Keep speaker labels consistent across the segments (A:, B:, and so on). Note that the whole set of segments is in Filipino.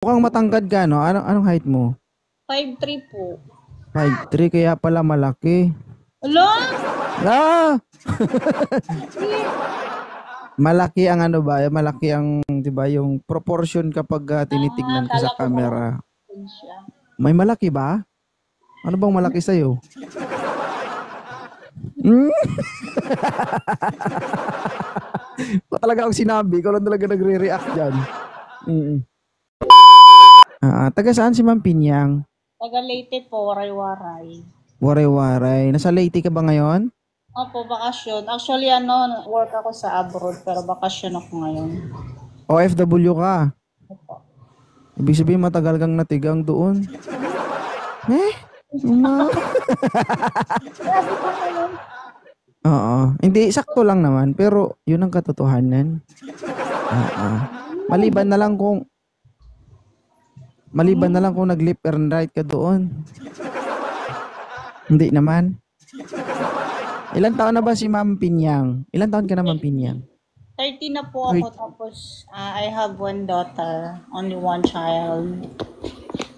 A: Mukhang matangkad ka, no? Anong height mo?
B: 5'3" po.
A: 5'3", kaya pala malaki.
B: Ala!
A: Ah! Malaki ang ano ba? Malaki ang, 'di ba, yung proportion kapag tinitignan ka sa
B: Akala ko
A: camera.
B: malaki siya.
A: May malaki ba? Ano bang malaki sa'yo? Hmm? Wala talaga akong sinabi. Ikaw lang talaga nagre-react dyan. Mm. Taga saan si Ma'am Pinyang?
B: Taga Leyte po, waray-waray.
A: Waray-waray. Nasa Leyte ka ba ngayon?
B: Opo, bakasyon. Actually, work ako sa abroad, pero bakasyon ako ngayon.
A: OFW ka.
B: Opo.
A: Ibig sabihin matagal kang natigang doon. Eh?
B: Grabe pa ngayon.
A: Oo. Hindi, sakto lang naman. Pero yun ang katotohanan. Oo. Maliban na lang kung nag-lip and right ka doon. Hindi naman. Ilan taon na ba si Ma'am Pinyang? Ilan taon ka na, Ma'am Pinyang?
B: 30 na po ako, tapos I have one daughter, only one child.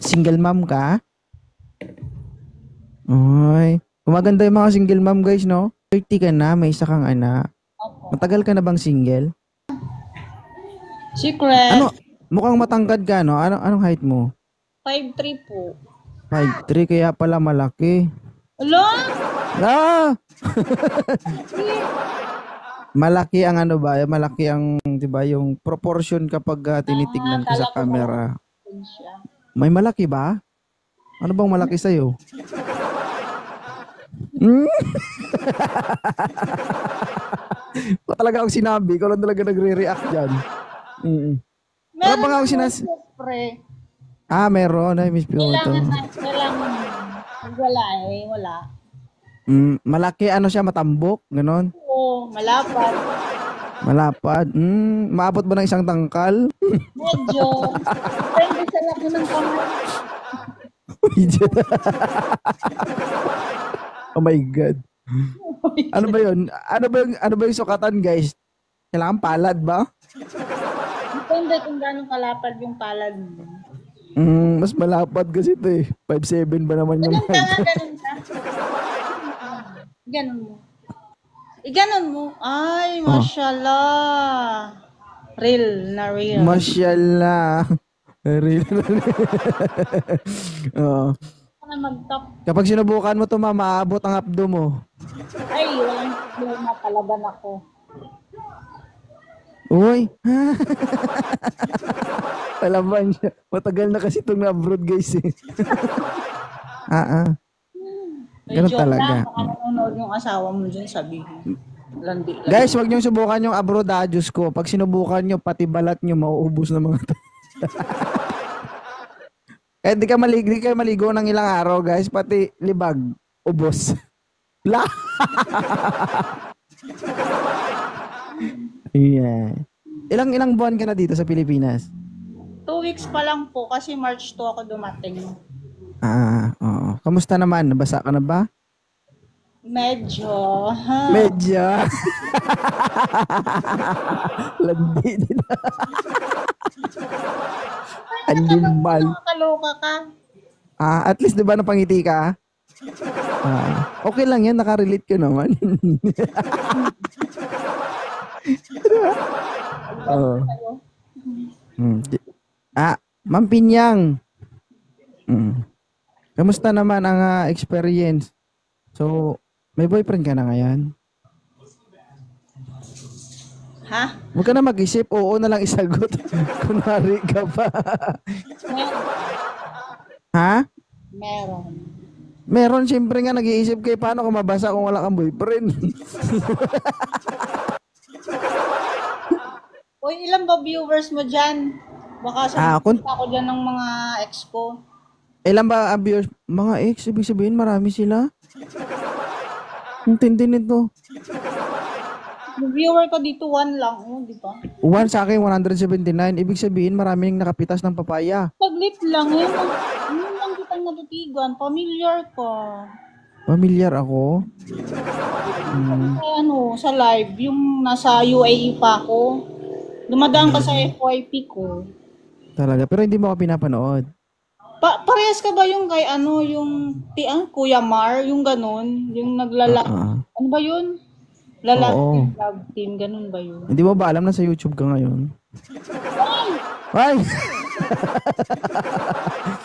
A: Single mom ka? Ay. Kumaganda yung mga single mom, guys, no? 30 ka na, may isa kang anak.
B: Opo.
A: Matagal ka na bang single?
B: Secret.
A: Ano? Mukhang matangkad ka, no? Anong height mo?
B: 5'3" po.
A: 5'3", kaya pala malaki.
B: Ala!
A: Ah! Malaki ang ano ba? Malaki ang, 'di ba, yung proportion kapag tinitignan ka sa
B: Akala ko
A: camera.
B: malaki siya.
A: May malaki ba? Ano bang malaki sa'yo? Hmm? Wala talaga akong sinabi. Ikaw lang talaga nagre-react dyan. Mm. Wala ba nga akong
B: Siyempre.
A: meron. Ay, Miss Piyoto.
B: Kailangan. Wala eh, wala.
A: Malaki, ano siya, matambok? Ganon?
B: Oo, malapad.
A: Malapad? Maabot ba ng isang tangkal?
B: Medyo. Depende sa laki ng kamay.
A: Oh my God. Ano ba yun? Ano ba yung sukatan, guys? Kailangan palad ba?
B: Depende kung gano'ng kalapad yung palad mo.
A: Mas malapad kasi ito eh. 5'7" ba naman yung
B: Ganun ka nga, ganun ka. Ganun mo. Ganun mo. Ay, mashallah. Real na real.
A: Mashallah. Real. Oo.
B: Na mag-top.
A: Kapag sinubukan mo ito, maabot ang abdo mo.
B: Ay, walang problema. Palaban ako.
A: Uy. Palaban siya. Matagal na kasi itong abroad, guys eh. Ganun talaga.
B: Baka nanonood yung asawa mo dyan, sabihin. Landi.
A: Guys, wag niyong subukan yung abroad, Diyos ko. Pag sinubukan niyo, pati balat niyo mauubos ng mga to. Kahit di ka maligo ng ilang araw, guys, pati libag, ubos. La. Yeah. Ilang buwan ka na dito sa Pilipinas?
B: 2 weeks pa lang po kasi March 2 ako dumating.
A: Oo. Kamusta naman? Nabasa ka na ba?
B: Medyo.
A: Medyo. Landi din. Animal.
B: Nakakaloka ka.
A: At least 'di ba napangiti ka? Okay lang 'yan, nakarelate ka naman. Oh. Ma'am Pinyang. Kamusta naman ang experience? So, may boyfriend ka na ngayon?
B: Ha?
A: Huwag ka na mag-isip, oo na lang isagot. Kunwari ka pa. Ha?
B: Meron.
A: Meron, siyempre nga nag-iisip kayo paano ka mabasa kung wala kang boyfriend.
B: Uy, ilan ba viewers mo dyan? Baka sabihin ako dyan ng mga ex ko.
A: Ilan ba viewers? Mga ex, ibig sabihin marami sila. Ang tindi nito.
B: Yung viewer ko dito, 1 lang. Di ba?
A: 1 sa akin, 179. Ibig sabihin maraming nakapitas ng papaya.
B: Saglit lang. Yun lang kitang natutigan. Familiar ka.
A: Familiar ako?
B: Sa live, yung nasa UAE pa ako. Dumadaan ka sa FYP ko.
A: Talaga. Pero hindi mo ako pinapanood.
B: Parehas ka ba yung kay ano, yung Kuya Mar, yung ganun, yung
A: Ah.
B: ano ba yun? Lalaki
A: Oo.
B: love team, ganun ba yun?
A: Hindi mo ba alam na sa YouTube ka ngayon? Ay!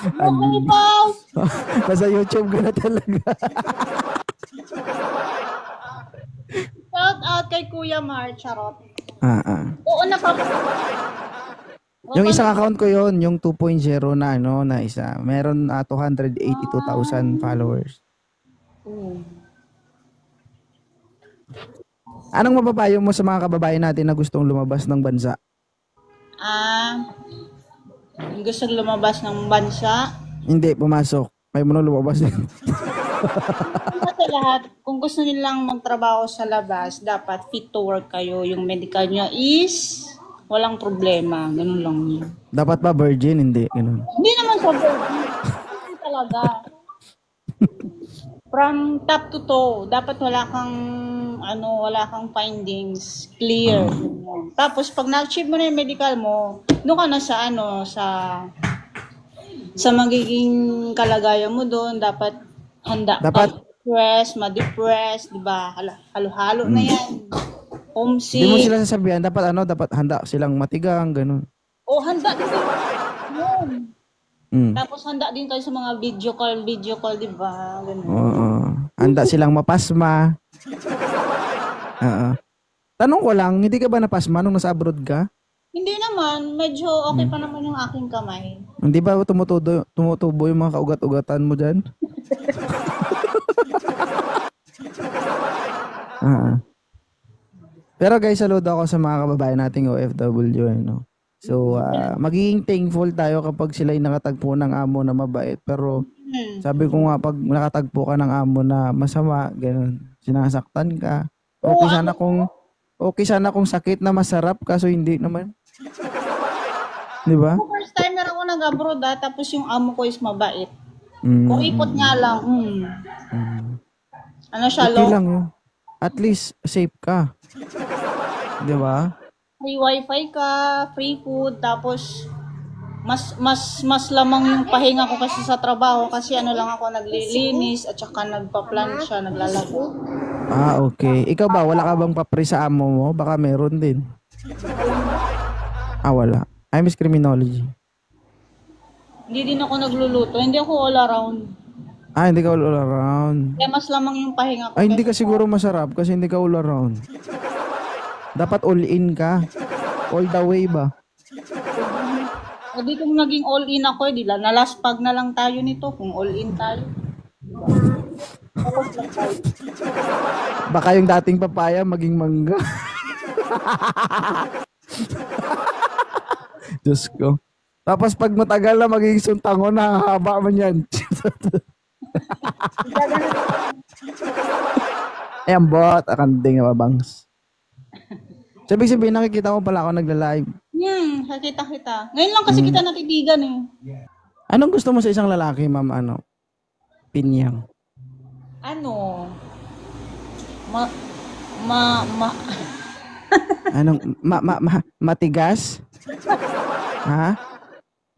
B: Okay, Pao!
A: Nasa YouTube ka na talaga.
B: Shout out kay Kuya Mar, charot.
A: Ah.
B: Oo,
A: Yung isang account ko yon, yung 2.0 na ano, na isa. Meron 282,000 followers. Anong mapapayo mo sa mga kababayan natin na gustong lumabas ng bansa?
B: Yung gusto lumabas ng bansa,
A: Hindi, pumasok. Kayo mo na lumabas.
B: sa lahat, kung gusto nilang magtrabaho sa labas, dapat fit to work kayo. Yung medical nyo is walang problema. Ganun lang yun.
A: Dapat ba virgin? Hindi. Ganun.
B: Hindi naman sa virgin. Talaga. From top to toe, dapat wala kang findings clear. Tapos pag na-achieve mo na yung medical mo, doon ka na sa magiging kalagayan mo doon, dapat handa
A: Dapat-
B: ka ma-depress, di ba? Halo-halo na yan.
A: Hindi mo
B: Homesick.
A: sila sasabihan. Dapat dapat handa silang matigang. Ganun.
B: O handa din kayo. Yun.
A: Mm.
B: Tapos handa din kayo sa mga video call, di ba? Ganun.
A: Oo. Handa silang mapasma. Oo. Tanong ko lang, hindi ka ba napasma nung nasa abroad ka?
B: Hindi naman, medyo okay pa naman yung aking kamay.
A: Hindi ba tumutubo yung mga kaugat-ugatan mo dyan? Pero guys, saludo ako sa mga kababayan nating OFW. No? So, magiging thankful tayo kapag sila'y nakatagpo ng amo na mabait. Pero, sabi ko nga, pag nakatagpo ka ng amo na masama, ganun, sinasaktan ka. Okay sana kung sakit na masarap, kaso hindi naman. Di ba?
B: First timer ako nag-abroad tapos yung amo ko is mabait. Kung ipot nga lang, ano siya,
A: Okay lang yun. At least, safe ka. Di ba?
B: free wifi ka, free food, tapos mas lamang yung pahinga ko kasi sa trabaho kasi ano lang ako naglilinis at saka nagpa-plancha, naglalako.
A: Okay. Ikaw ba, wala ka bang papre sa amo mo? Baka meron din. Wala. I miss criminology.
B: Hindi din ako nagluluto, hindi ako all around.
A: Hindi ka all around.
B: Kaya mas lamang yung pahinga ko.
A: Hindi ka siguro masarap kasi hindi ka all around. Dapat all in ka. All the way ba?
B: Hindi kung naging all in ako, di lang, nalaspag na lang tayo nito kung all in tayo.
A: Baka yung dating papaya maging mangga. Diyos ko. Tapos pag matagal na magiging suntangon na haba man yan. Ayan bot, akanding na bangs. Sabi nakikita mo pala ako nagla-live.
B: Nakita kita. Ngayon lang kasi kita natitigan eh.
A: Anong gusto mo sa isang lalaki, ma'am? Pinyang. Anong matigas? Ha?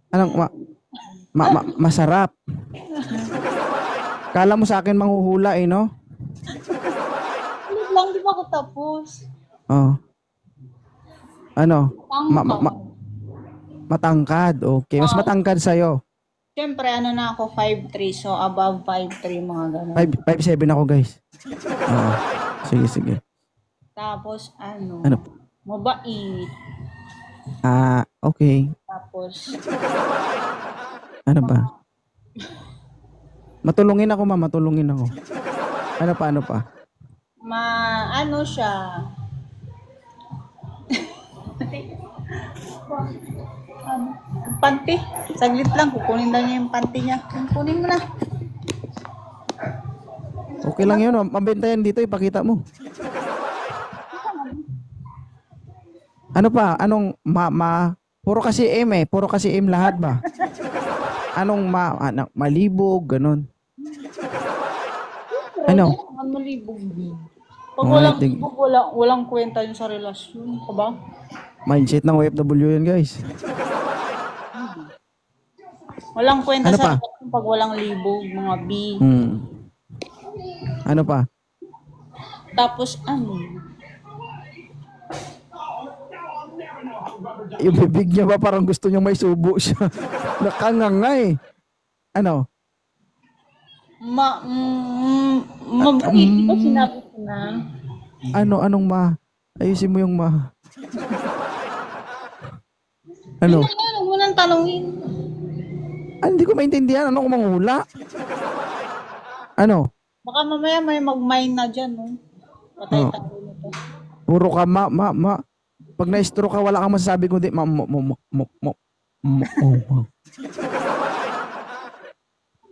A: Anong masarap? Kala mo sa akin manghuhula no?
B: Ulit lang, di ba ako tapos?
A: Matangkad. Okay. Mas matangkad sa'yo.
B: Siyempre, na ako, 5'3", so above 5'3", mga gano'n.
A: 5'7" ako, guys. Sige.
B: Tapos, mabait.
A: Okay.
B: Tapos,
A: ano ba? Matulungin ako, ma'am. Matulungin ako. Ano pa?
B: Siya. Panty. Saglit lang, kukunin daw niya yung panty niya. Kunin mo na.
A: Okay lang yun. Mabenta yan dito, ipakita mo. Ano pa? Anong puro kasi M eh. Puro kasi M lahat ba? Anong malibog, ganun. Ano?
B: Malibog. Pag walang libog, walang kwenta yun sa relasyon. Ka ba?
A: Mindset ng OFW yun, guys.
B: Walang kwenta
A: Ano
B: sa
A: pa?
B: pag walang libog, mga B.
A: Ano pa?
B: Tapos ano?
A: Yung bibig niya ba parang gusto niyang may subo siya. Nakanganga eh. Ano?
B: Mabait ba sinabi ko na?
A: Anong ma? Ayusin mo yung ma.
B: Yun
A: Ano?
B: na yan, huwag mo nang tanongin.
A: Hindi ko maintindihan. Ano kung manghula? Ano?
B: Baka mamaya may mag-mine na dyan, no? Patay
A: Oh.
B: tayo nito.
A: Puro ka ma. Pag na-stroke ka, wala kang masasabi kundi ma.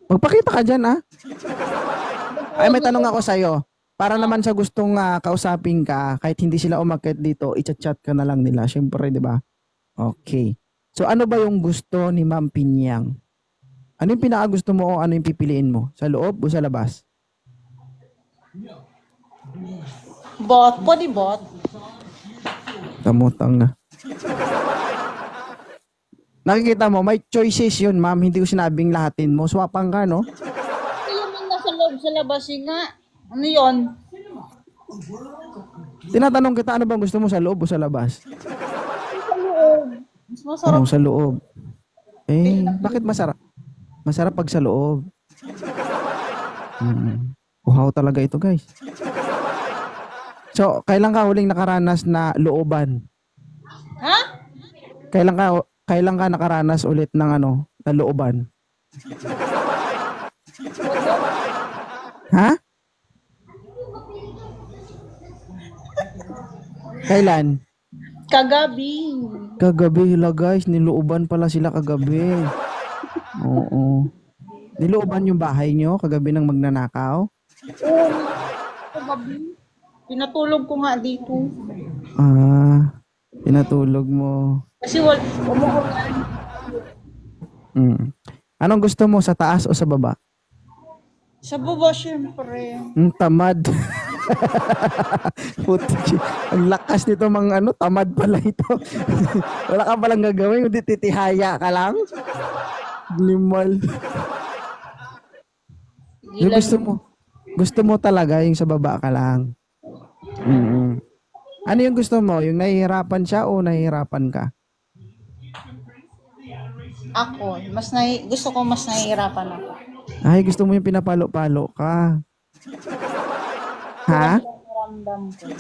A: Magpakita ka dyan, ah. Ay, may tanong ako sa'yo. Para naman sa gustong kausapin ka, kahit hindi sila umakyat dito, i-chat ka na lang nila. Siyempre, di ba? Okay. So, ano ba yung gusto ni Ma'am Pinyang? Ano yung pinakagusto mo o ano yung pipiliin mo? Sa loob o sa labas?
B: Bot, pwede bot.
A: Tamutang na. Nakikita mo, may choices yun, ma'am. Hindi ko sinabing lahatin mo. Swapang ka, no?
B: Yung man nasa loob sa labas, nga. Ano yon?
A: Tinatanong kita, ano bang gusto mo sa loob o sa labas?
B: Sa loob. Mas masarap.
A: Sa loob. Eh, bakit masarap? Masarap pag sa loob. Uhaw talaga ito, guys. So, kailan ka huling nakaranas na looban?
B: Ha?
A: Kailan ka nakaranas ulit ng na looban? Ha? Kailan?
B: Kagabi.
A: Kagabi hila guys, nilooban pala sila kagabi. Oo. Nilooban yung bahay nyo kagabi ng magnanakaw?
B: Oo. Kagabi. Pinatulog ko nga dito.
A: Pinatulog mo.
B: Kasi umuulan.
A: Anong gusto mo, sa taas o sa baba?
B: Sa baba, syempre.
A: Tamad. Puti. Ang lakas nito tamad pala ito. Wala ka palang gagawin, hindi titihaya ka lang. Limal. Yung gusto mo talaga yung sa baba ka lang. Ano yung gusto mo? Yung nahihirapan siya o nahihirapan ka?
B: Ako, gusto ko mas nahihirapan ako.
A: Ay, gusto mo yung pinapalo-palo ka. Ha?
B: Ramdam ko.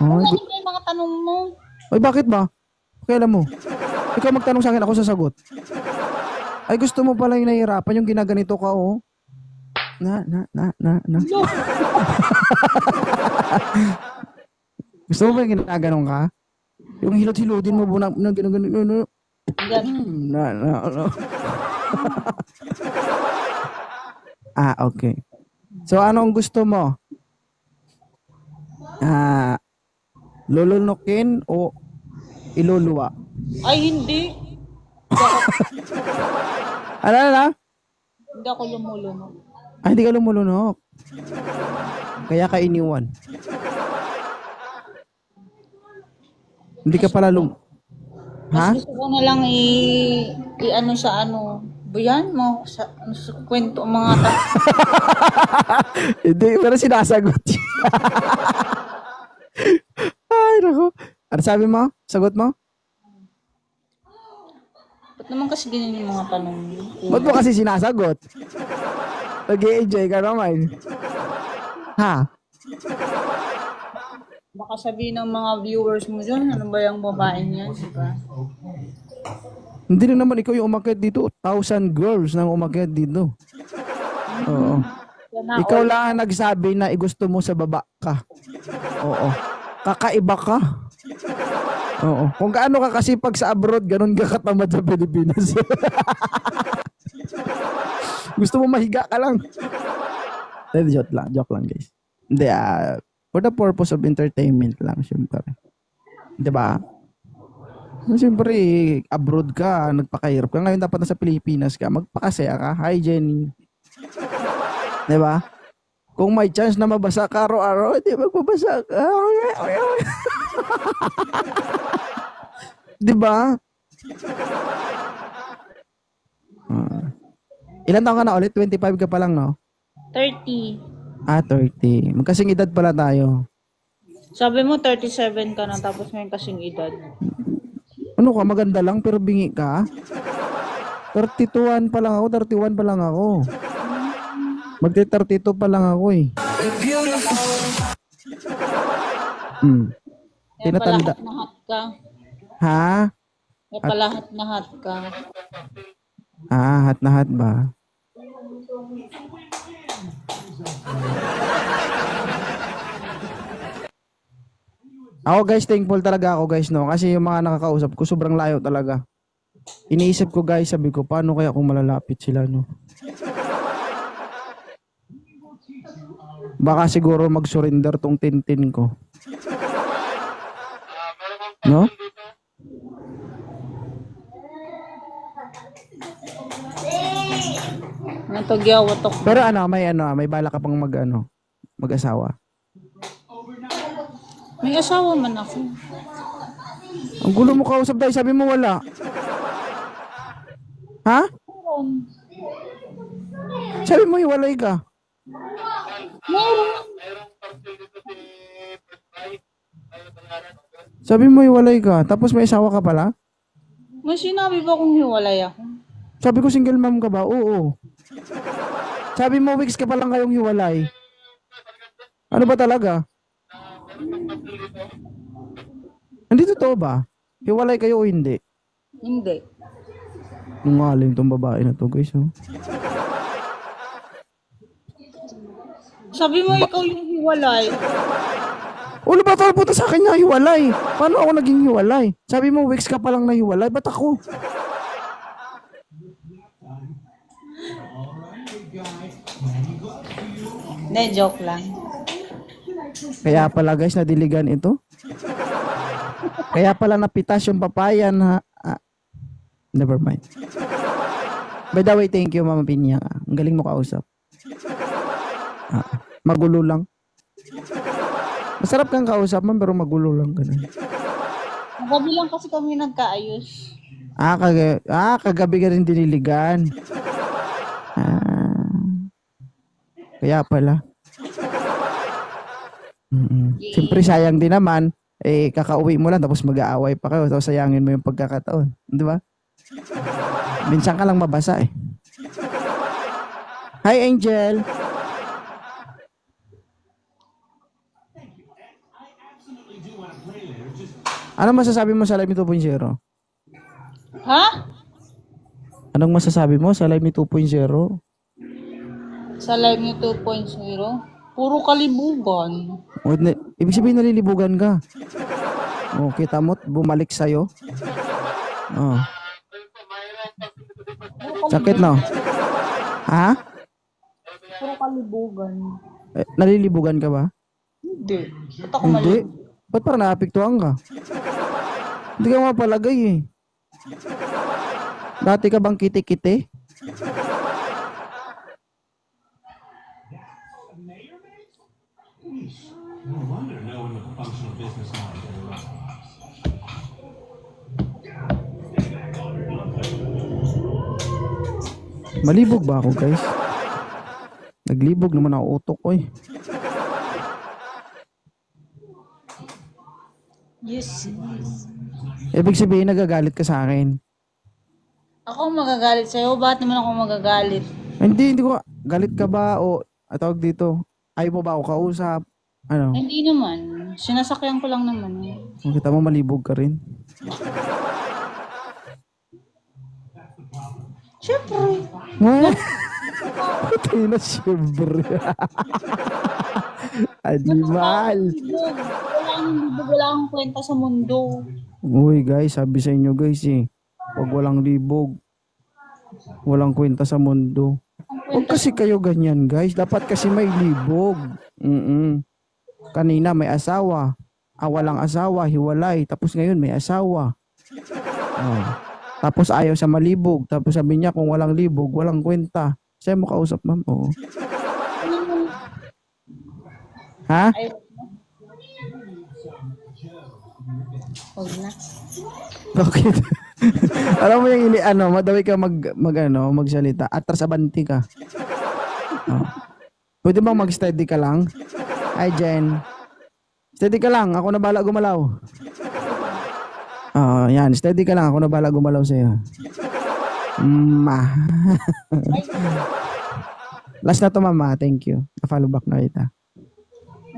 A: Oy,
B: Ano yung mga tanong mo?
A: bakit ba? Kailan mo? Ikaw magtanong sa akin, ako sasagot. Ay, gusto mo pala yung nahihirapan, yung ginaganito ka, oh. Na. Gusto mo ba yung ginaganon ka? Yung hilot-hilodin mo na gano'n. Okay. So, anong gusto mo? Lulunukin o iluluwa?
B: Ay, hindi.
A: Ano?
B: Hindi ako lumulunok.
A: Hindi ka lumulunok. Kaya ka iniwan. Hindi ka pala Ha?
B: Mas gusto ko na lang i-ano sa ano. Buyan mo sa kwento mga
A: Hindi, pero sinasagot niya. Ay, naku. Ano sabi mo? Sagot mo?
B: Ba't naman kasi ganyan yung mga tanong mo?
A: Ba't mo kasi sinasagot? Nag-i-enjoy ka naman. Ha?
B: Baka sabihin ng mga viewers mo dyan, ano ba yung babaeng yan, diba?
A: Hindi na naman ikaw yung umakyat dito. 1,000 girls nang umakyat dito. Oo. Ikaw lang ang nagsabi na gusto mo sa baba ka. Oo. Kakaiba ka. Oo. Kung gaano ka kasipag sa abroad, ganun ka katamad sa Pilipinas. Gusto mo mahiga ka lang. Joke lang guys. Hindi, for the purpose of entertainment lang, syempre. Diba? Siyempre, abroad ka, nagpakahirap ka. Ngayon dapat nasa Pilipinas ka, magpakasaya ka. Hi, Jenny. Diba? Kung may chance na mabasa ka araw-araw, di magbabasa ka. Diba? Ah. Ilan taon ka na ulit? 25 ka pa lang, no?
B: 30.
A: 30. Magkasing edad pala tayo.
B: Sabi mo 37 ka na tapos ngayon kasing edad.
A: Ano ka, maganda lang pero bingi ka? 32 pa lang ako, 31 pa lang ako. Magti-32 pa lang ako eh.
B: Kaya
A: Tinatanda.
B: palahat-lahat ka.
A: Ha?
B: Kaya palahat-lahat ka.
A: Hat na hat ba? Ako guys, thankful talaga ako guys, no? Kasi yung mga nakakausap ko, sobrang layo talaga. Iniisip ko guys, sabi ko, paano kaya kung malalapit sila, no? Baka siguro mag-surrender tong tintin ko. No?
B: Natagyawa to.
A: Pero may bala ka pang mag-asawa.
B: May asawa man ako.
A: Ang gulo mo kausap dahil sabi mo wala. Ha? Sabi mo hiwalay ka.
B: Meron.
A: Sabi mo hiwalay ka, tapos may asawa ka pala?
B: May sinabi ba kung hiwalay ako?
A: Sabi ko single mom ka ba? Oo. Sabi mo weeks ka pa lang kayong hiwalay. Ano ba talaga? Hindi totoo ba? Hiwalay kayo o hindi?
B: Hindi.
A: Nungaling tong babae na to guys. Oh.
B: Sabi mo ikaw yung hiwalay.
A: Ulo ba tol puta sa akin na hiwalay? Paano ako naging hiwalay? Sabi mo weeks ka pa lang na hiwalay, ba't ako?
B: Hindi, joke lang.
A: Kaya pala guys, nadiligan ito. Kaya pala napitas yung papayan ha. Never mind. By the way, thank you Mama Pinya. Ang galing mo kausap. Magulo lang. Masarap kang kausap man pero magulo lang ganun.
B: Magabi lang kasi kami nagkaayos.
A: Kagabi ka rin diniligan. Kaya pala. Siyempre sayang din naman. Kakauwi mo lang tapos mag-aaway pa kayo tapos sayangin mo yung pagkakataon. Di ba? Minsan ka lang mabasa eh. Hi Angel. Anong masasabi mo sa Live 2.0?
B: Ha?
A: Anong masasabi mo sa Live 2.0?
B: Sa live niyo 2.0? Puro kalibugan.
A: Ibig sabihin nalilibugan ka. Kita mo, bumalik sa'yo. Sakit no? Ha?
B: Puro kalibugan.
A: Nalilibugan ka ba?
B: Hindi. Ba't ako
A: Hindi.
B: mali?
A: Ba't parang naapektuhan ka? Hindi ka mapalagay eh. Dati ka bang kiti-kiti? Malibog ba ako guys? Naglibog naman ang utok ko eh.
B: Yes.
A: Ibig sabihin nagagalit ka sa akin.
B: Ako magagalit sa'yo. Bakit naman ako magagalit?
A: Hindi ko. Galit ka ba o tawag dito? Ayaw mo ba ako kausap? Ano?
B: Hindi naman. Sinasakyan ko lang naman.
A: Kita mo malibog ka rin.
B: Siyempre.
A: Patay na siyempre. Animal.
B: Wala akong kwenta sa mundo.
A: Uy guys, sabi sa inyo guys eh. Pag walang libog, walang kwenta sa mundo. Huwag kasi kayo ganyan guys. Dapat kasi may libog. Kanina may asawa. Walang asawa, hiwalay. Tapos ngayon may asawa. Tapos ayaw sa malibog. Tapos sabi niya kung walang libog, walang kwenta. Sa'yo mo kausap ma'am. Oo. Ha?
B: Huwag na.
A: Bakit? Alam mo yung madali ka magsalita. Atras abanti ka. Oh. Pwede bang mag-steady ka lang? Hi, Jen. Steady ka lang. Ako na bahala gumalaw. Yan. Steady ka lang. Ako na bahala gumalaw sa'yo. Last na to, mama. Thank you. Na-follow back na kita.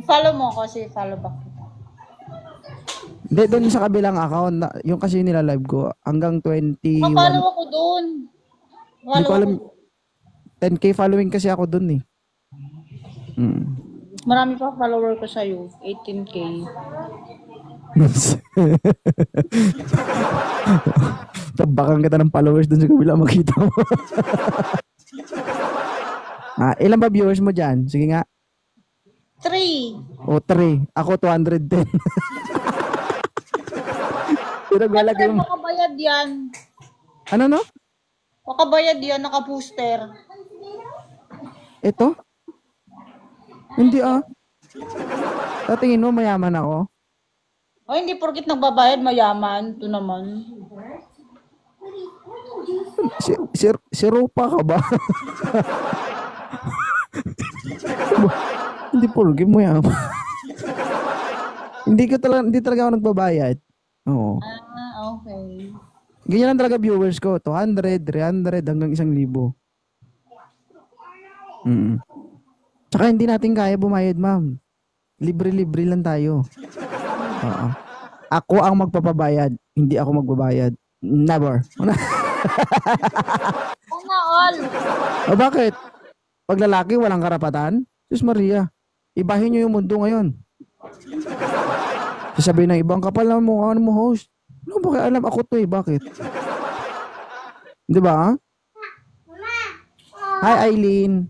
B: Follow mo kasi follow back kita.
A: Hindi, doon sa kabilang account. Yung kasi nila-live ko. Hanggang 21.
B: Follow ako doon.
A: Hindi ko alam. 10K following kasi ako doon eh.
B: Marami pa follower ko sa'yo. 18K.
A: Tabakan kita ng followers doon sa kabila. Makita mo. Ilan ba viewers mo dyan? Sige nga.
B: 3.
A: 3. Ako 210. Pero galagay mo.
B: Makabayad yan.
A: Ano no?
B: Makabayad yan, naka-booster.
A: Ito? Hindi Tatingin mo mayaman ako?
B: O hindi porkit nagbabayad, mayaman. Ito naman.
A: Si Rupa ka ba? Hindi porkit mayaman. hindi talaga ako nagbabayad. Oo.
B: Okay.
A: Ganyan lang talaga viewers ko. 200, 300, hanggang 1,000. Tsaka hindi natin kaya bumayad, ma'am. Libre-libre lang tayo. Oo. Ako ang magpapabayad. Hindi ako magbabayad. Never.
B: Una all.
A: Bakit? Pag lalaki, walang karapatan? Diyos Maria. Ibahin nyo yung mundo ngayon. Sasabihin ng ibang kapal na mukha mo host. Ano ba alam? Ako to bakit? Di ba? Hi, Eileen.